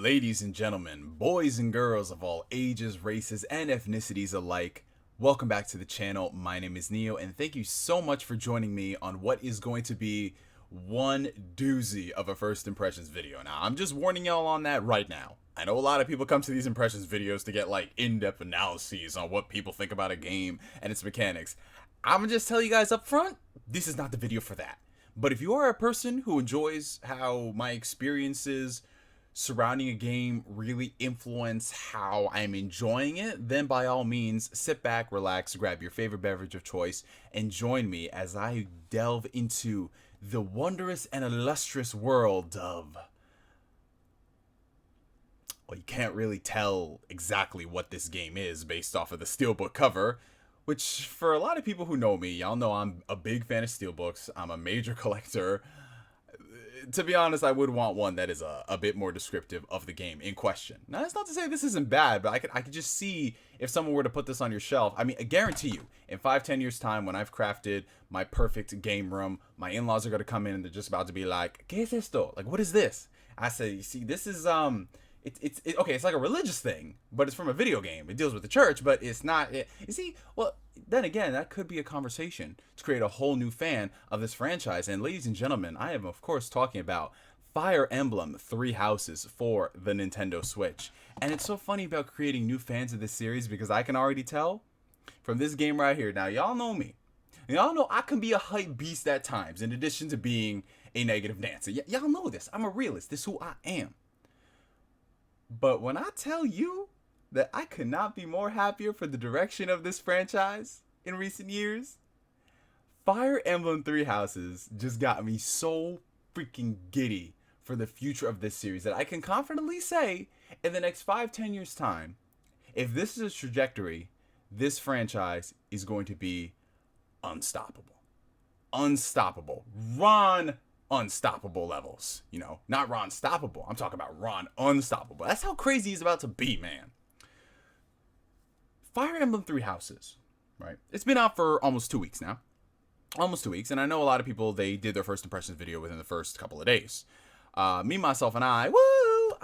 Ladies and gentlemen, boys and girls of all ages, races, and ethnicities alike, welcome back to the channel. My name is Neo, and thank you so much for joining me on what is going to be one doozy of a first impressions video. Now, I'm just warning y'all on that right now. I know a lot of people come to these impressions videos to get like in-depth analyses on what people think about a game and its mechanics. I'm gonna just tell you guys up front, this is not the video for that. But if you are a person who enjoys how my experiences surrounding a game really influence how I'm enjoying it, then by all means, sit back, relax, grab your favorite beverage of choice, and join me as I delve into the wondrous and illustrious world of... Well, you can't really tell exactly what this game is based off of the steelbook cover, which for a lot of people who know me, y'all know I'm a big fan of steelbooks. I'm a major collector. To be honest, I would want one that is a bit more descriptive of the game in question. Now, that's not to say this isn't bad, but I could just see if someone were to put this on your shelf. I mean, I guarantee you, in 5-10 years' time, when I've crafted my perfect game room, my in-laws are going to come in and they're just about to be like, ¿Qué es esto? Like, what is this? I say, you see, this is, okay, it's like a religious thing, but it's from a video game. It deals with the church, but it's not, you see, well, then again, that could be a conversation to create a whole new fan of this franchise. And ladies and gentlemen, I am, of course, talking about Fire Emblem Three Houses for the Nintendo Switch. And it's so funny about creating new fans of this series because I can already tell from this game right here. Now, y'all know me. Y'all know I can be a hype beast at times, in addition to being a negative Nancy. Y'all know this. I'm a realist. This is who I am. But when I tell you that I could not be more happier for the direction of this franchise in recent years, Fire Emblem Three Houses just got me so freaking giddy for the future of this series that I can confidently say in the next 5-10 years time, if this is a trajectory, this franchise is going to be unstoppable. Unstoppable. Ron Unstoppable levels, you know, not Ron Stoppable. I'm talking about Ron Unstoppable. That's how crazy he's about to be, man. Fire Emblem Three Houses, right? It's been out for almost 2 weeks now. Almost 2 weeks. And I know a lot of people, they did their first impressions video within the first couple of days. Me, myself, and I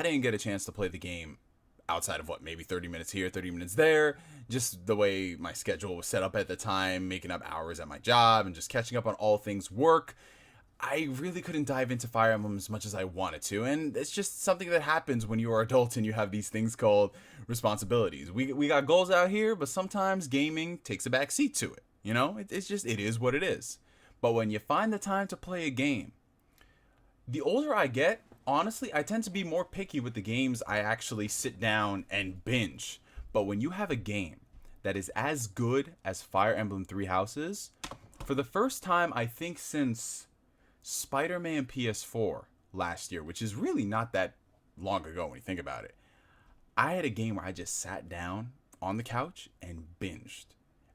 didn't get a chance to play the game outside of what, maybe 30 minutes here, 30 minutes there. Just the way my schedule was set up at the time, making up hours at my job and just catching up on all things work. I really couldn't dive into Fire Emblem as much as I wanted to, and it's just something that happens when you are adults and you have these things called responsibilities. We got goals out here, but sometimes gaming takes a back seat to it. You know, it is what it is. But when you find the time to play a game, the older I get, honestly, I tend to be more picky with the games I actually sit down and binge. But when you have a game that is as good as Fire Emblem Three Houses, for the first time, I think since Spider-Man PS4 last year, which is really not that long ago when you think about it, I had a game where I just sat down on the couch and binged.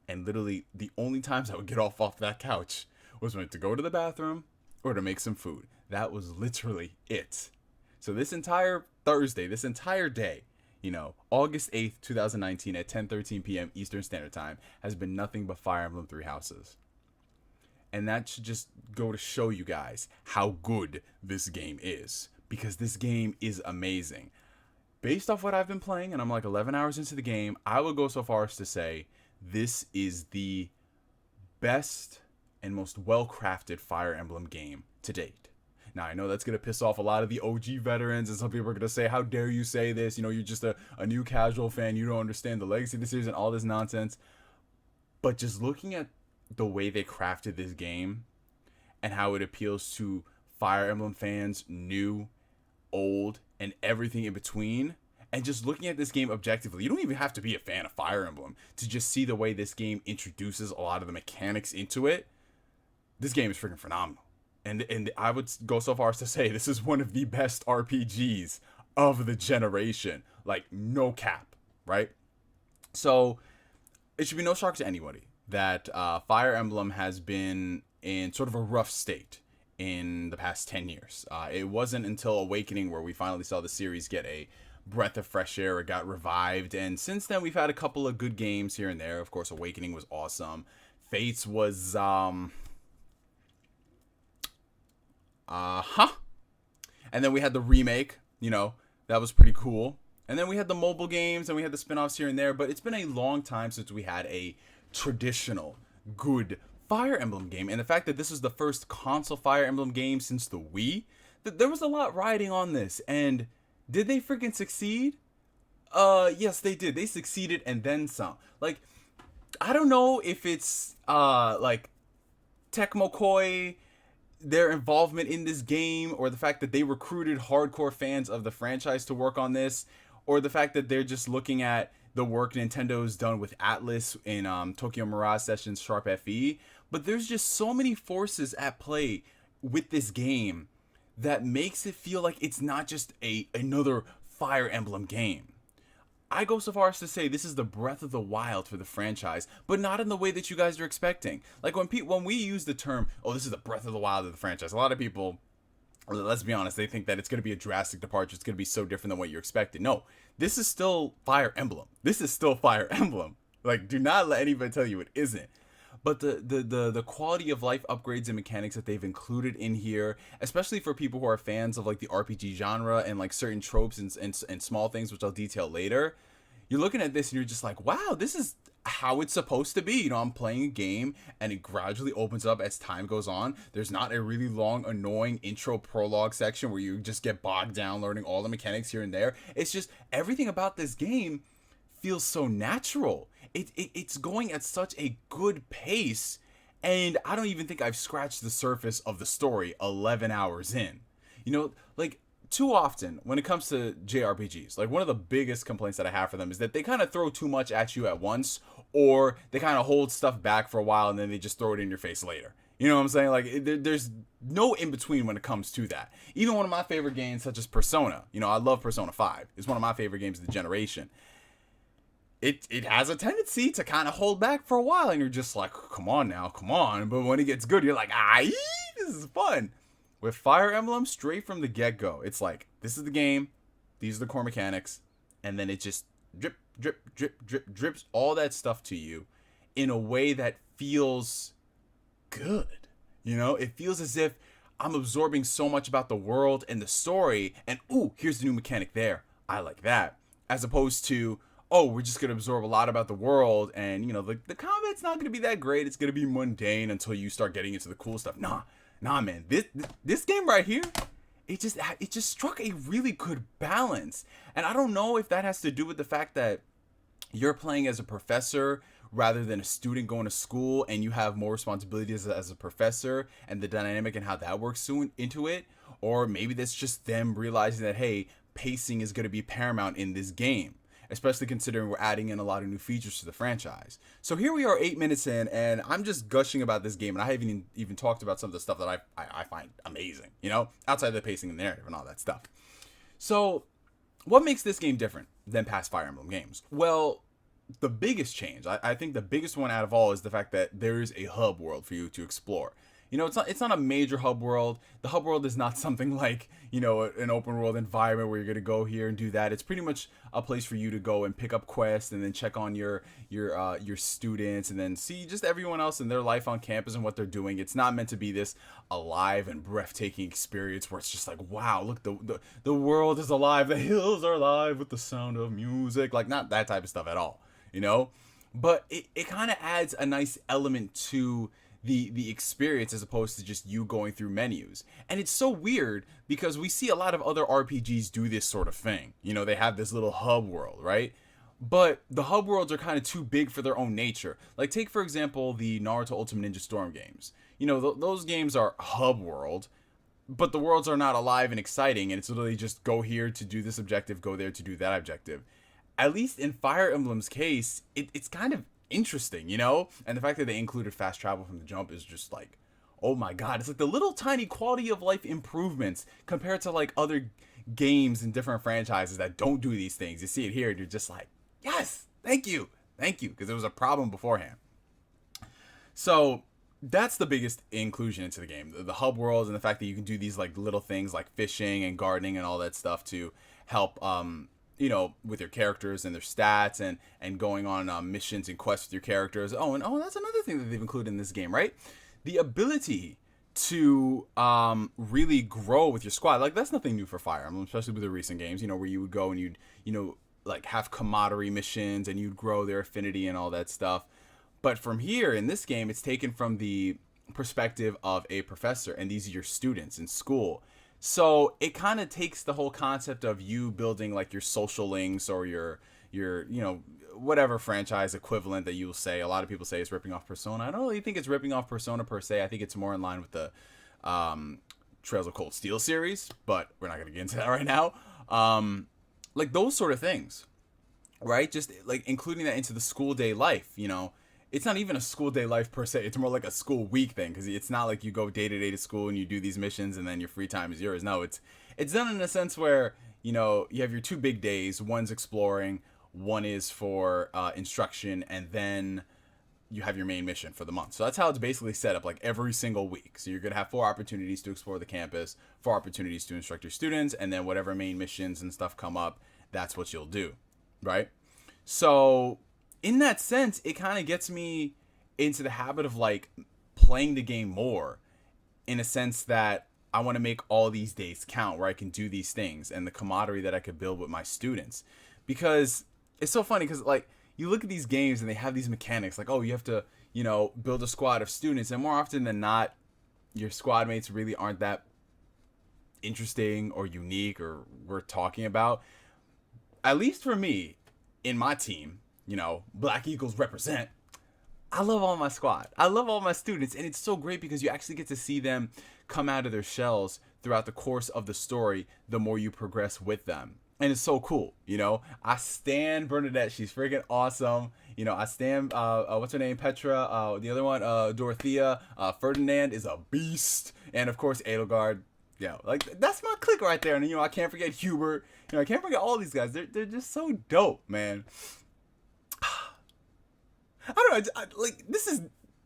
And literally the only times I would get off that couch was when to go to the bathroom or to make some food. That was literally it. So this entire Thursday, this entire day, you know, August 8th, 2019 at 10:13 p.m. Eastern Standard Time has been nothing but Fire Emblem Three Houses. And that should just go to show you guys how good this game is. Because this game is amazing. Based off what I've been playing, and I'm like 11 hours into the game, I would go so far as to say this is the best and most well-crafted Fire Emblem game to date. Now, I know that's going to piss off a lot of the OG veterans, and some people are going to say, how dare you say this? You know, you're just a new casual fan. You don't understand the legacy of the series and all this nonsense. But just looking at the way they crafted this game and how it appeals to Fire Emblem fans, new, old, and everything in between, and just looking at this game objectively, you don't even have to be a fan of Fire Emblem to just see the way this game introduces a lot of the mechanics into it. This game is freaking phenomenal. And I would go so far as to say this is one of the best RPGs of the generation. Like, no cap, right? So it should be no shock to anybody that Fire Emblem has been in sort of a rough state in the past 10 years. It wasn't until Awakening where we finally saw the series get a breath of fresh air. It got revived, and since then we've had a couple of good games here and there. Of course, Awakening was awesome. Fates was and then we had the remake, you know, That was pretty cool. And then we had the mobile games and we had the spin-offs here and there, but it's been a long time since we had a traditional good Fire Emblem game. And the fact that this is the first console Fire Emblem game since the Wii, there was a lot riding on this. And did they freaking succeed? Yes, they did. They succeeded and then some. Like, I don't know if it's like Tecmo Koei, their involvement in this game, or the fact that they recruited hardcore fans of the franchise to work on this, or the fact that they're just looking at the work Nintendo's done with Atlas in Tokyo Mirage Sessions Sharp FE. But there's just so many forces at play with this game that makes it feel like it's not just another Fire Emblem game. I go so far as to say this is the Breath of the Wild for the franchise, but not in the way that you guys are expecting. Like when we use the term, oh, this is the Breath of the Wild of the franchise, a lot of people, let's be honest, they think that it's going to be a drastic departure. It's going to be so different than what you expected. No, this is still Fire Emblem. This is still Fire Emblem. Like, do not let anybody tell you it isn't. But the quality of life upgrades and mechanics that they've included in here, especially for people who are fans of like the RPG genre and like certain tropes and small things, which I'll detail later, you're looking at this and you're just like, wow, this is how it's supposed to be. You know, I'm playing a game and it gradually opens up as time goes on. There's not a really long, annoying intro prologue section where you just get bogged down learning all the mechanics here and there. It's just everything about this game feels so natural. It's going at such a good pace, and I don't even think I've scratched the surface of the story 11 hours in. You know, like, too often when it comes to JRPGs, like, one of the biggest complaints that I have for them is that they kind of throw too much at you at once, or they kind of hold stuff back for a while and then they just throw it in your face later. You know what I'm saying? Like, there's no in-between when it comes to that. Even one of my favorite games, such as Persona, you know, I love Persona 5. It's one of my favorite games of the generation. It has a tendency to kind of hold back for a while, and you're just like, come on now, come on. But when it gets good, you're like, this is fun. With Fire Emblem, straight from the get-go, it's like, this is the game, these are the core mechanics, and then it just drip, drip, drip, drip, drips all that stuff to you in a way that feels good. You know, it feels as if I'm absorbing so much about the world and the story, and ooh, here's the new mechanic there. I like that. As opposed to, oh, we're just going to absorb a lot about the world, and, you know, the combat's not going to be that great. It's going to be mundane until you start getting into the cool stuff. Nah, man. This game right here, it just struck a really good balance. And I don't know if that has to do with the fact that you're playing as a professor rather than a student going to school, and you have more responsibilities as a professor, and the dynamic and how that works into it. Or maybe that's just them realizing that, hey, pacing is going to be paramount in this game, especially considering we're adding in a lot of new features to the franchise. So here we are 8 minutes in, and I'm just gushing about this game, and I haven't even talked about some of the stuff that I find amazing, you know, outside of the pacing and narrative and all that stuff. So what makes this game different than past Fire Emblem games? Well, the biggest change, I think the biggest one out of all, is the fact that there is a hub world for you to explore. You know, it's not a major hub world. The hub world is not something like, you know, an open world environment where you're going to go here and do that. It's pretty much a place for you to go and pick up quests and then check on your students and then see just everyone else and their life on campus and what they're doing. It's not meant to be this alive and breathtaking experience where it's just like, wow, look, the world is alive. The hills are alive with the sound of music. Like, not that type of stuff at all, you know? But it kind of adds a nice element to the experience as opposed to just you going through menus. And it's so weird because we see a lot of other RPGs do this sort of thing. You know, they have this little hub world, right? But the hub worlds are kind of too big for their own nature. Like, take, for example, the Naruto Ultimate Ninja Storm games. You know, those games are hub world, but the worlds are not alive and exciting, and it's literally just go here to do this objective, go there to do that objective. At least in Fire Emblem's case, it's kind of interesting, you know? And the fact that they included fast travel from the jump is just like, oh my god, it's like the little tiny quality of life improvements compared to like other games and different franchises that don't do these things. You see it here and you're just like, yes, thank you, because it was a problem beforehand. So that's the biggest inclusion into the game, the hub worlds, and the fact that you can do these like little things like fishing and gardening and all that stuff to help you know, with your characters and their stats and going on missions and quests with your characters. Oh, and that's another thing that they've included in this game, right? The ability to really grow with your squad. Like, that's nothing new for Fire Emblem, especially with the recent games, you know, where you would go and you'd, you know, like have camaraderie missions and you'd grow their affinity and all that stuff. But from here in this game, it's taken from the perspective of a professor, and these are your students in school. So it kind of takes the whole concept of you building like your social links or your you know, whatever franchise equivalent that you'll say. A lot of people say it's ripping off Persona. I don't really think it's ripping off Persona per se. I think it's more in line with the Trails of Cold Steel series, but we're not going to get into that right now. Like those sort of things, right? Just like including that into the school day life, you know. It's not even a school day life per se. It's more like a school week thing, because it's not like you go day to day to school and you do these missions and then your free time is yours. No, it's done in a sense where, you know, you have your 2 big days. One's exploring, one is for instruction, and then you have your main mission for the month. So that's how it's basically set up, like every single week. So you're going to have 4 opportunities to explore the campus, 4 opportunities to instruct your students, and then whatever main missions and stuff come up, that's what you'll do, right? So in that sense, it kind of gets me into the habit of like playing the game more, in a sense that I want to make all these days count where I can do these things and the camaraderie that I could build with my students. Because it's so funny, because like you look at these games and they have these mechanics like, oh, you have to, you know, build a squad of students, and more often than not, your squad mates really aren't that interesting or unique or worth talking about. At least for me, in my team, you know, Black Eagles represent, I love all my squad. I love all my students, and it's so great because you actually get to see them come out of their shells throughout the course of the story the more you progress with them. And it's so cool, you know. I stan Bernadette. She's freaking awesome. You know, I stan, what's her name? Petra. The other one, Dorothea. Ferdinand is a beast. And, of course, Edelgard. Yeah, like, that's my clique right there. And, you know, I can't forget Hubert. You know, I can't forget all these guys. They're just so dope, man. I don't know, like, this is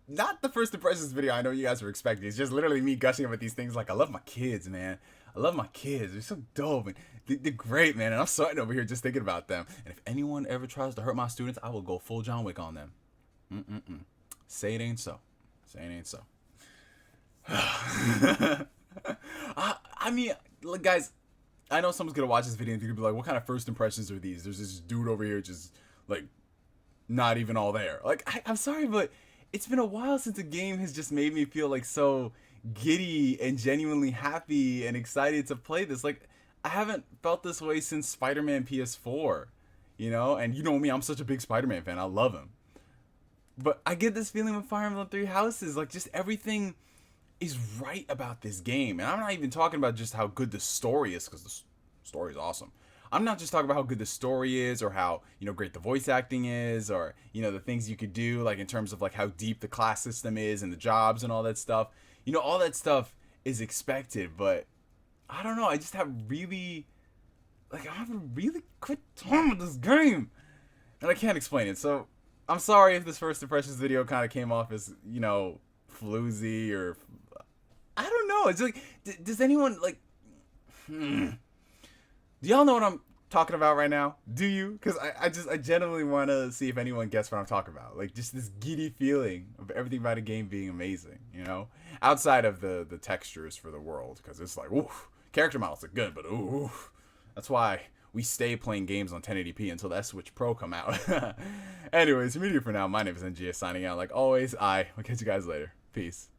not the first impressions video I know you guys were expecting. It's just literally me gushing about these things. Like, I love my kids, man. I love my kids. They're so dope, and they're great, man. And I'm sweating over here just thinking about them. And if anyone ever tries to hurt my students, I will go full John Wick on them. Say it ain't so. Say it ain't so. I mean, look, guys, I know someone's going to watch this video and they're going to be like, what kind of first impressions are these? There's this dude over here just, like, not even all there. Like, I'm sorry, but it's been a while since a game has just made me feel like so giddy and genuinely happy and excited to play this. Like, I haven't felt this way since Spider-Man PS4, you know? And you know me, I'm such a big Spider-Man fan. I love him. But I get this feeling with Fire Emblem Three Houses. Like, just everything is right about this game. And I'm not even talking about just how good the story is, because the story is awesome. I'm not just talking about how good the story is or how, you know, great the voice acting is, or, you know, the things you could do, like in terms of like how deep the class system is and the jobs and all that stuff. You know, all that stuff is expected, but I don't know. I just have really, like, I have a really good time with this game, and I can't explain it. So I'm sorry if this first impressions video kind of came off as, you know, floozy, or I don't know. It's like, does anyone like? Do y'all know what I'm talking about right now? Do you? Because I genuinely want to see if anyone gets what I'm talking about. Like, just this giddy feeling of everything about a game being amazing, you know? Outside of the textures for the world, because it's like, oof, character models are good, but oof. That's why we stay playing games on 1080p until that Switch Pro come out. Anyways, media for now. My name is NGS signing out. Like always, I'll catch you guys later. Peace.